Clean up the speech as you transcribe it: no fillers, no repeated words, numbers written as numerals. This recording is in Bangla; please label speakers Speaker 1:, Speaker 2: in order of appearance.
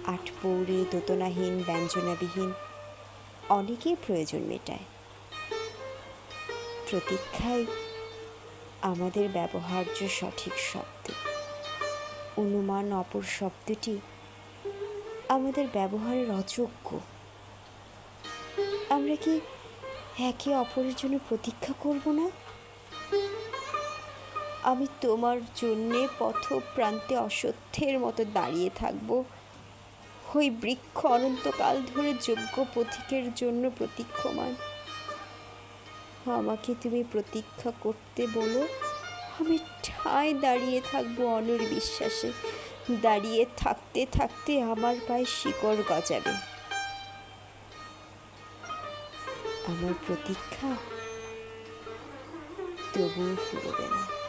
Speaker 1: আটপৌরে দোতনাহীন ব্যঞ্জনাবিহীন অনেকের প্রয়োজন মেটায়। প্রতীক্ষাই আমাদের ব্যবহার্য সঠিক শব্দ। অনুমান অপর শব্দটি আমাদের ব্যবহারের অযোগ্য। আমরা কি একে অপরের জন্য প্রতীক্ষা করব না? আমি তোমার জন্যে পথপ্রান্তে অশ্বত্থের মতো দাঁড়িয়ে থাকব, ওই বৃক্ষ অনন্তকাল ধরে যোগ্য পথিকের জন্য প্রতীক্ষমান। আমাকে তুমি প্রতীক্ষা করতে বলো, আমি ঠায় দাঁড়িয়ে থাকবো অনর বিশ্বাসে। দাঁড়িয়ে থাকতে থাকতে আমার পায়ে শিকড় গজাবে। আমার প্রতীক্ষা তবুও ফুরবে না।